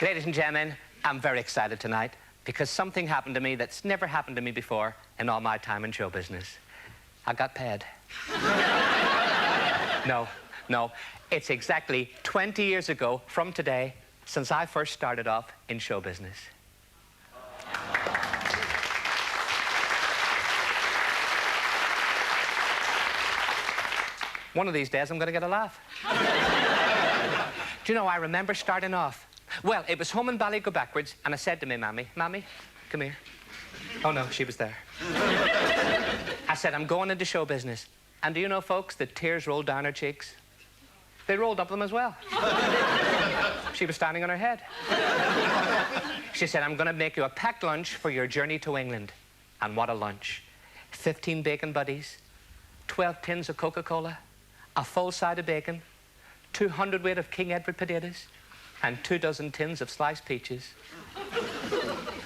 Ladies and gentlemen, I'm very excited tonight because something happened to me that's never happened to me before in all my time in show business. I got paid. No. It's exactly 20 years ago from today since I first started off in show business. One of these days, I'm going to get a laugh. Do you know, I remember starting off. Well, it was home in Bally Go Backwards, and I said to me, Mammy, come here. Oh, no, she was there. I said, I'm going into show business. And do you know, folks, the tears rolled down her cheeks? They rolled up them as well. She was standing on her head. She said, I'm going to make you a packed lunch for your journey to England. And what a lunch. 15 bacon buddies, 12 tins of Coca-Cola, a full side of bacon, 200 weight of King Edward potatoes, and 24 tins of sliced peaches.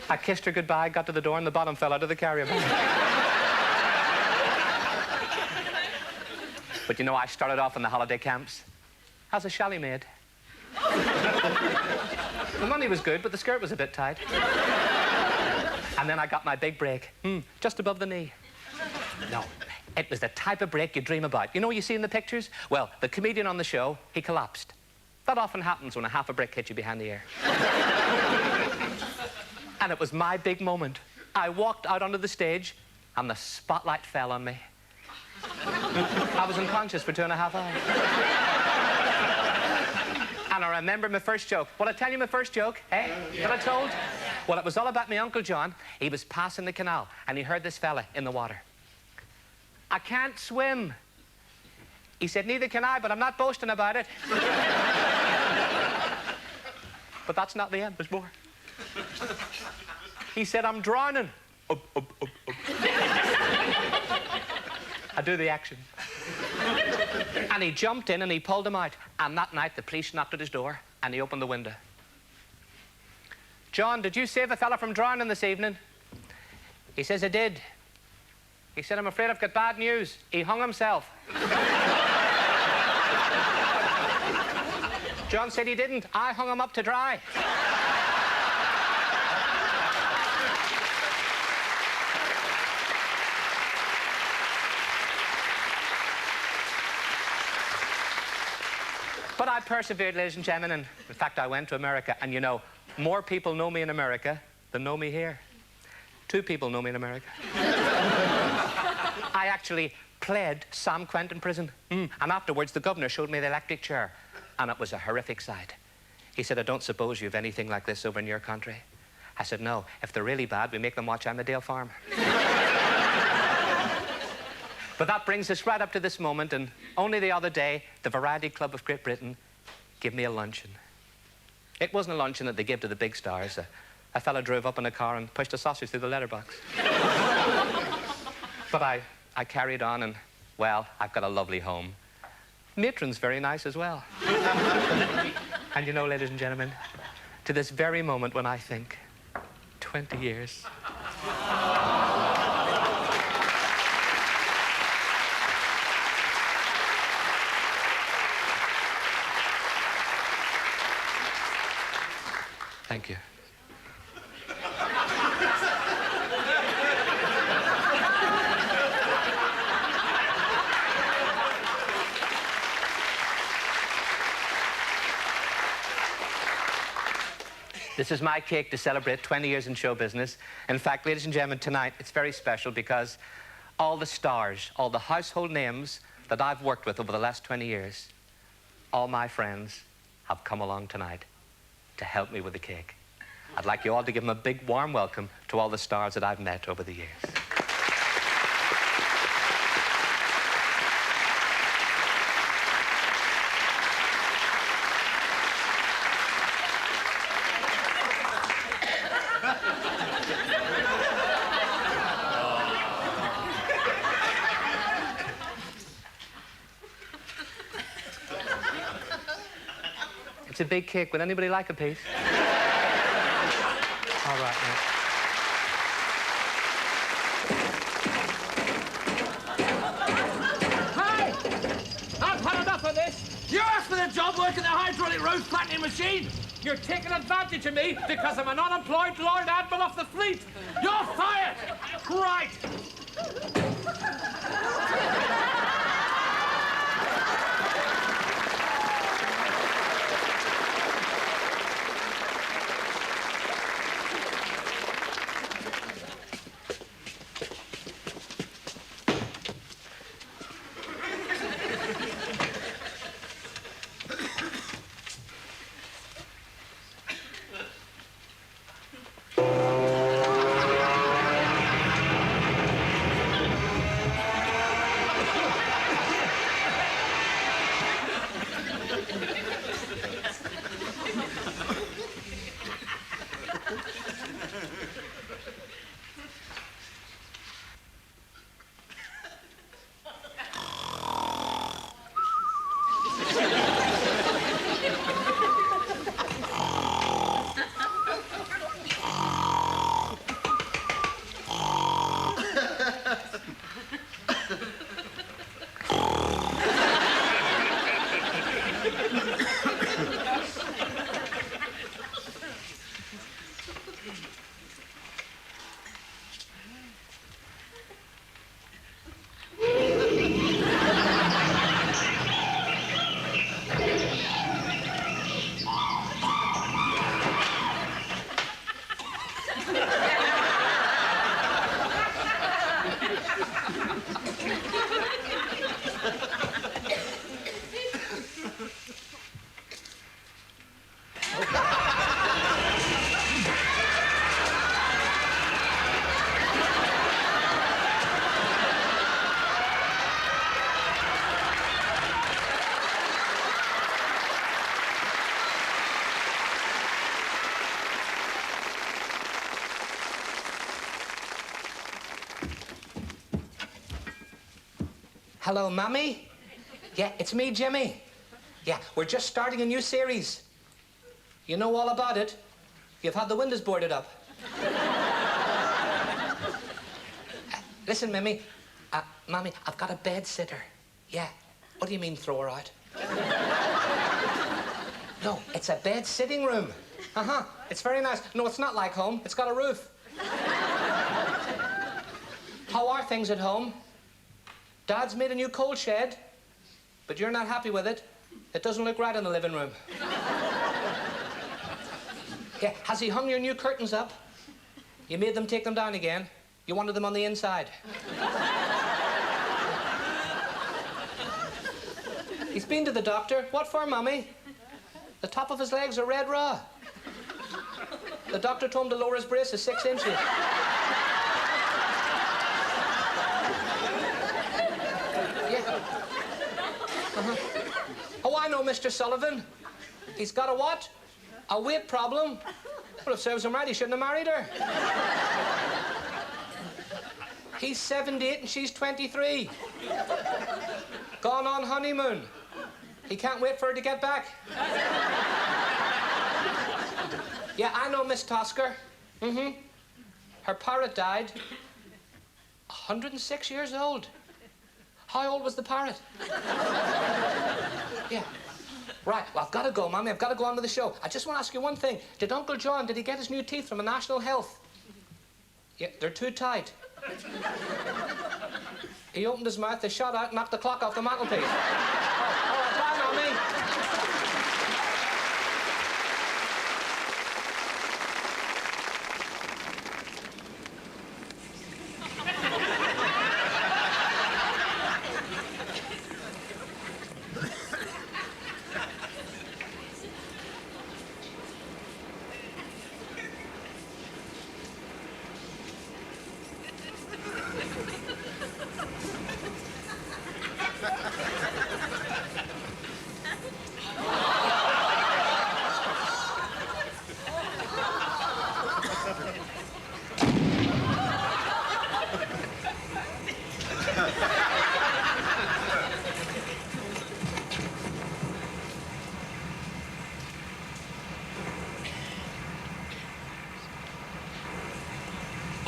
I kissed her goodbye, got to the door, and the bottom fell out of the carrier bag. But you know, I started off in the holiday camps as a chalet maid. The money was good, but the skirt was a bit tight. And then I got my big break, just above the knee. No, it was the type of break you dream about. You know what you see in the pictures? Well, the comedian on the show, he collapsed. That often happens when a half a brick hits you behind the ear. And it was my big moment. I walked out onto the stage, and the spotlight fell on me. I was unconscious for 2.5 hours. And I remember my first joke. Will I tell you my first joke, eh? That I told? Well, it was all about my Uncle John. He was passing the canal, and he heard this fella in the water. I can't swim. He said, neither can I, but I'm not boasting about it. But that's not the end, there's more. He said, I'm drowning. I do the action. And he jumped in and he pulled him out. And that night, the police knocked at his door and he opened the window. John, did you save a fella from drowning this evening? He says, I did. He said, I'm afraid I've got bad news. He hung himself. John said he didn't. I hung him up to dry. But I persevered, ladies and gentlemen, and in fact, I went to America. And you know, more people know me in America than know me here. 2 people know me in America. I actually played Sam Quent in prison. And afterwards, the governor showed me the electric chair. And it was a horrific sight. He said, I don't suppose you have anything like this over in your country. I said, no. If they're really bad, we make them watch Emmerdale Farm. But that brings us right up to this moment, and only the other day, the Variety Club of Great Britain gave me a luncheon. It wasn't a luncheon that they give to the big stars. A fella drove up in a car and pushed a sausage through the letterbox. But I carried on, and, well, I've got a lovely home. Matron's very nice as well. And you know, ladies and gentlemen, to this very moment when I think, 20 years. Thank you. This is my cake to celebrate 20 years in show business. In fact, ladies and gentlemen, tonight it's very special because all the stars, all the household names that I've worked with over the last 20 years, all my friends have come along tonight to help me with the cake. I'd like you all to give them a big warm welcome to all the stars that I've met over the years. It's a big cake. Would anybody like a piece? All right, mate. Hey! I've had enough of this. You asked for the job working the hydraulic roast flattening machine. You're taking advantage of me because I'm an unemployed Lord Admiral of the fleet. You're fired! Right! Hello, Mammy? Yeah, it's me, Jimmy. Yeah, we're just starting a new series. You know all about it. You've had the windows boarded up. Listen, Mimmy. Mammy, I've got a bed sitter. Yeah. What do you mean, throw her out? No, it's a bed sitting room. Uh-huh. It's very nice. No, it's not like home. It's got a roof. How are things at home? Dad's made a new coal shed, but you're not happy with it. It doesn't look right in the living room. Yeah, has he hung your new curtains up? You made them take them down again. You wanted them on the inside. He's been to the doctor. What for, Mummy? The top of his legs are red raw. The doctor told him to lower his braces 6 inches. Oh, I know, Mr. Sullivan. He's got a what? A weight problem. Well, if serves him right, he shouldn't have married her. He's 78 and she's 23. Gone on honeymoon. He can't wait for her to get back. Yeah, I know, Miss Tosker. Mm-hmm. Her parrot died. 106 years old. How old was the parrot? Yeah. Right, well, I've got to go, Mommy. I've got to go on with the show. I just want to ask you one thing. Did Uncle John, did he get his new teeth from a National Health? Yeah, they're too tight. He opened his mouth, they shot out, knocked the clock off the mantelpiece. Oh, all right, bye, Mommy.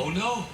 Oh, no.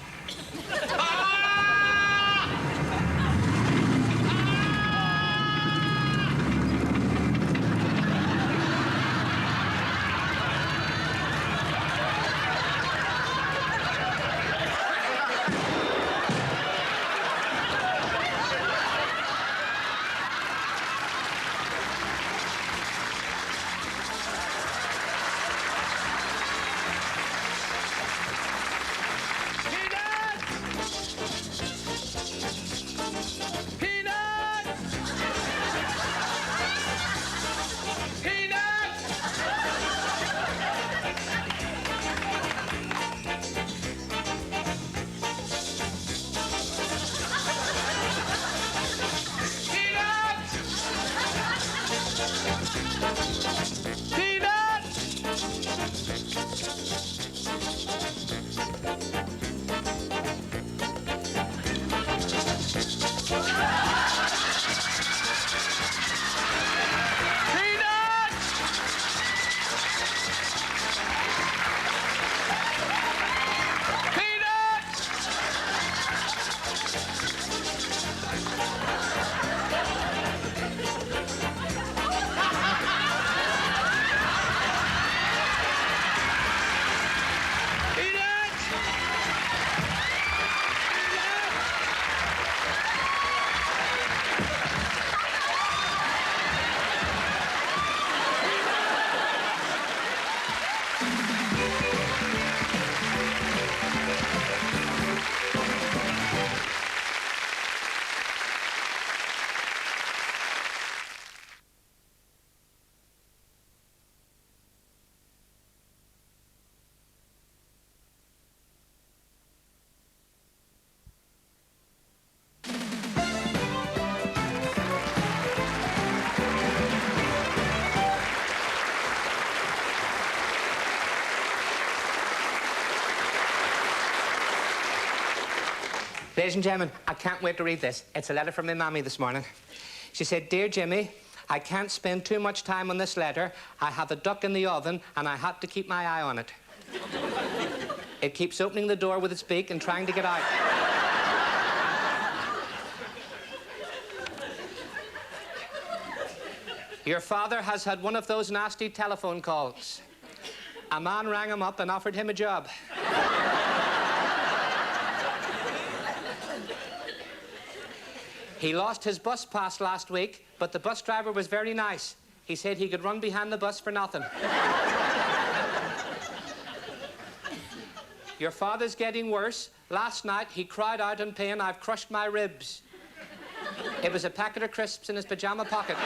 Ladies and gentlemen, I can't wait to read this. It's a letter from my mammy this morning. She said, "Dear Jimmy, I can't spend too much time on this letter. I have a duck in the oven and I had to keep my eye on it. It keeps opening the door with its beak and trying to get out. Your father has had one of those nasty telephone calls. A man rang him up and offered him a job. He lost his bus pass last week, but the bus driver was very nice. He said he could run behind the bus for nothing. Your father's getting worse. Last night, he cried out in pain, "I've crushed my ribs." It was a packet of crisps in his pajama pocket.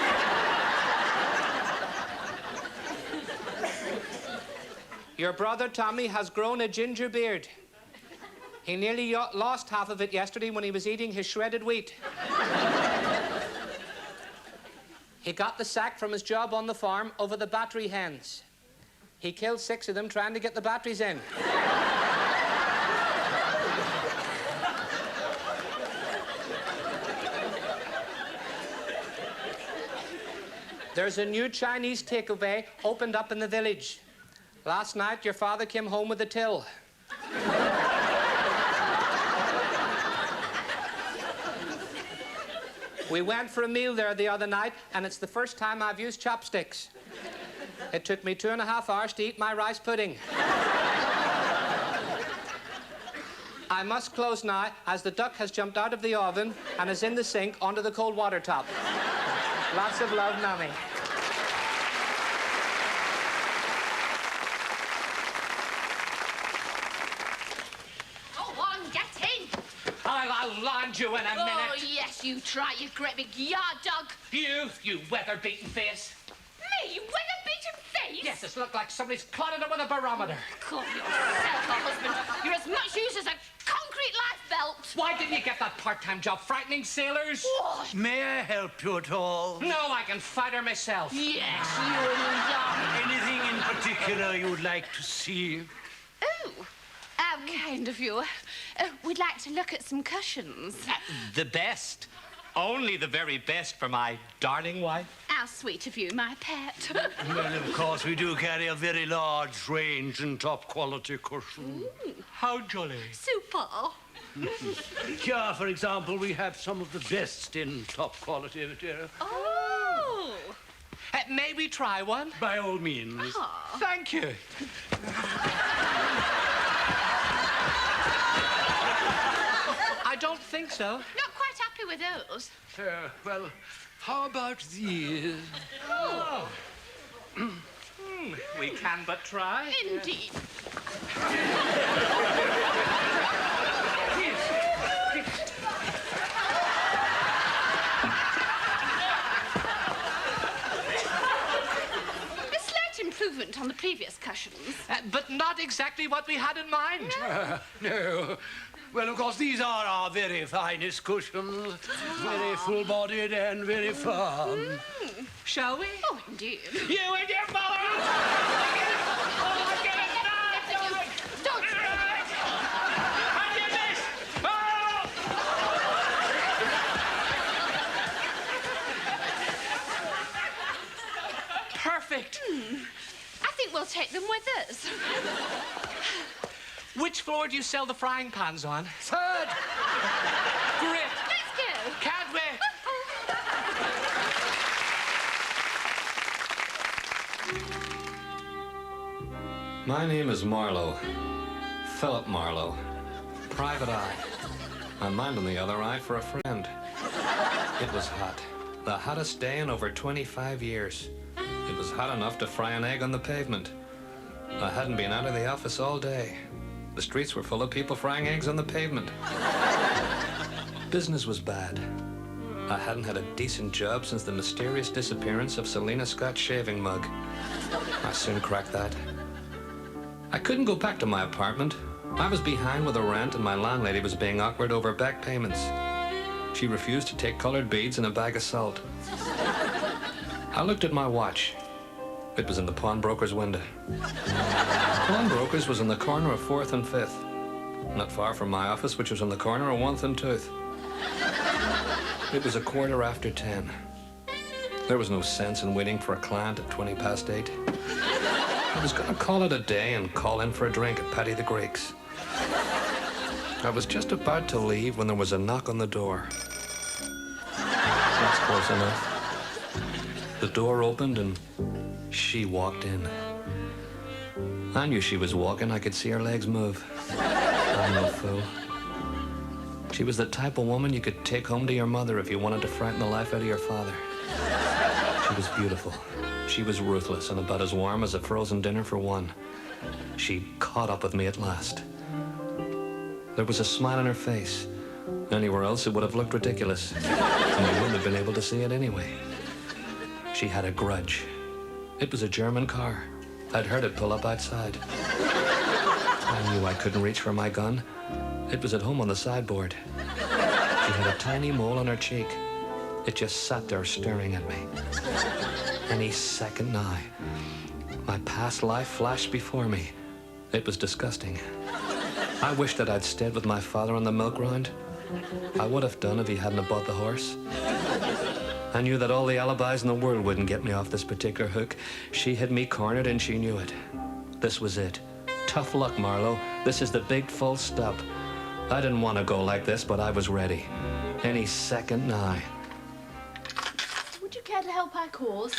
Your brother Tommy has grown a ginger beard. He nearly lost half of it yesterday when he was eating his shredded wheat. He got the sack from his job on the farm over the battery hens. He killed 6 of them trying to get the batteries in. There's a new Chinese takeaway opened up in the village. Last night, your father came home with a till. We went for a meal there the other night, and it's the first time I've used chopsticks. It took me 2.5 hours to eat my rice pudding. I must close now, as the duck has jumped out of the oven and is in the sink onto the cold water top. Lots of love, Mammy. I'll land you in a minute. Oh, yes, you try, you great big yard dog. You weather-beaten face. Me, weather-beaten face? Yes, it's looked like somebody's clotted it with a barometer. Call yourself a husband. You're as much use as a concrete life belt. Why didn't you get that part-time job frightening sailors? What? May I help you at all? No, I can fight her myself. Yes, you young. Anything in particular you would like to see? Oh, how kind of you. We'd like to look at some cushions. The best. Only the very best for my darling wife. How sweet of you, my pet. Well, of course, we do carry a very large range in top-quality cushions. How jolly. Super. Here, for example, we have some of the best in top-quality material. Oh. May we try one? By all means. Oh. Thank you. I don't think so. Not quite happy with those. Well, how about these? Oh. We can but try. Indeed. A slight improvement on the previous cushions. But not exactly what we had in mind. No. Well, of course, these are our very finest cushions. Very full-bodied and very firm. Shall we? Oh, indeed. You and your mother! Oh, get it now! Don't. And you miss! Oh! Perfect. I think we'll take them with us. Which floor do you sell the frying pans on? Third. Great. Let's go. Can't wait. My name is Marlowe. Philip Marlowe. Private eye. I'm minding the other eye for a friend. It was hot. The hottest day in over 25 years. It was hot enough to fry an egg on the pavement. I hadn't been out of the office all day. The streets were full of people frying eggs on the pavement. Business was bad. I hadn't had a decent job since the mysterious disappearance of Selena Scott's shaving mug. I soon cracked that. I couldn't go back to my apartment. I was behind with the rent and my landlady was being awkward over back payments. She refused to take colored beads and a bag of salt. I looked at my watch. It was in the pawnbroker's window. Pawnbroker's was in the corner of 4th and 5th. Not far from my office, which was on the corner of 1st and 2nd. It was 10:15. There was no sense in waiting for a client at 8:20. I was going to call it a day and call in for a drink at Paddy the Greek's. I was just about to leave when there was a knock on the door. That's close enough. The door opened and she walked in. I knew she was walking. I could see her legs move. I'm no fool. She was the type of woman you could take home to your mother if you wanted to frighten the life out of your father. She was beautiful. She was ruthless and about as warm as a frozen dinner for one. She caught up with me at last. There was a smile on her face. Anywhere else it would have looked ridiculous. And you wouldn't have been able to see it anyway. She had a grudge. It was a German car. I'd heard it pull up outside. I knew I couldn't reach for my gun. It was at home on the sideboard. She had a tiny mole on her cheek. It just sat there staring at me. Any second now. My past life flashed before me. It was disgusting. I wished that I'd stayed with my father on the milk round. I would have done if he hadn't have bought the horse. I knew that all the alibis in the world wouldn't get me off this particular hook. She had me cornered and she knew it. This was it. Tough luck, Marlowe. This is the big full stop. I didn't want to go like this, but I was ready. Any second now. Would you care to help our cause?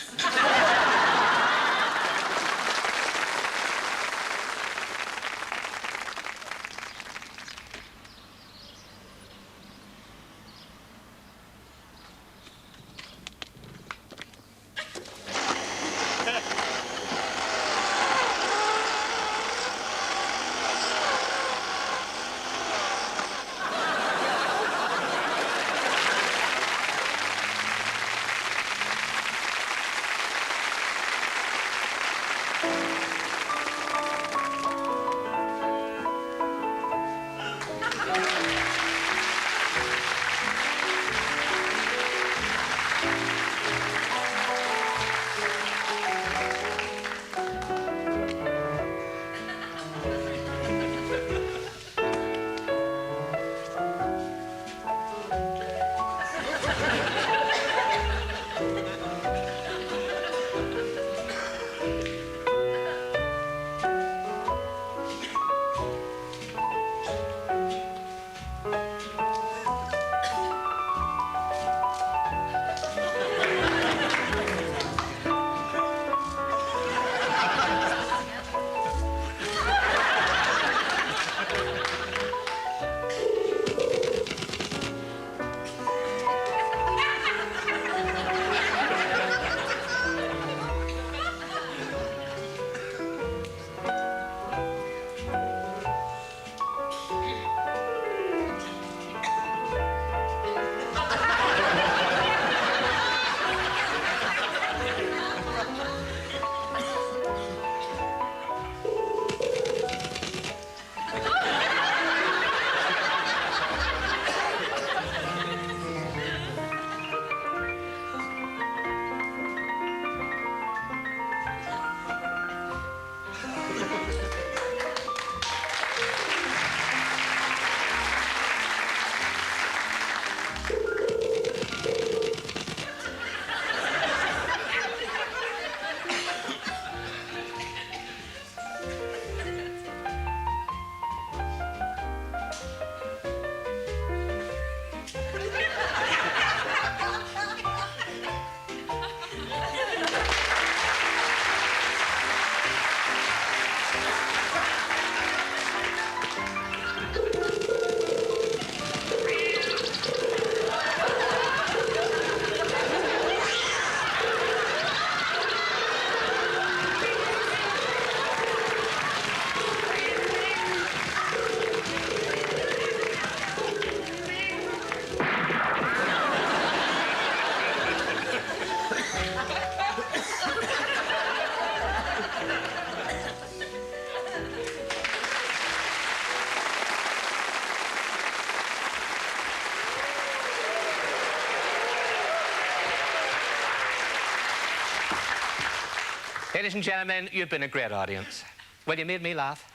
Ladies and gentlemen, you've been a great audience. Well, you made me laugh.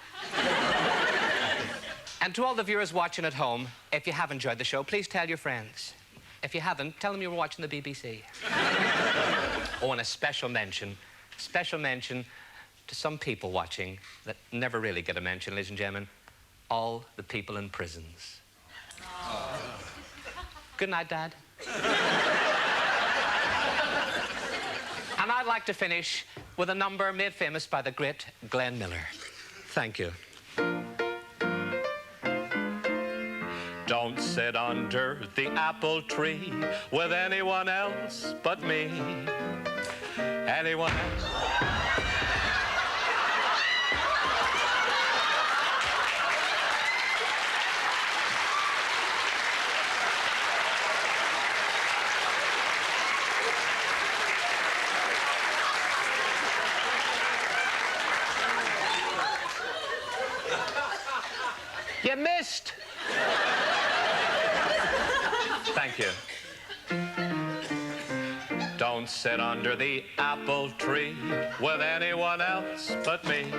And to all the viewers watching at home, if you have enjoyed the show, please tell your friends. If you haven't, tell them you were watching the BBC. Oh, and a special mention to some people watching that never really get a mention, ladies and gentlemen. All the people in prisons. Oh. Good night, Dad. And I'd like to finish with a number made famous by the great Glenn Miller. Thank you. Don't sit under the apple tree with anyone else but me. Anyone else? You missed. Thank you. Don't sit under the apple tree with anyone else but me.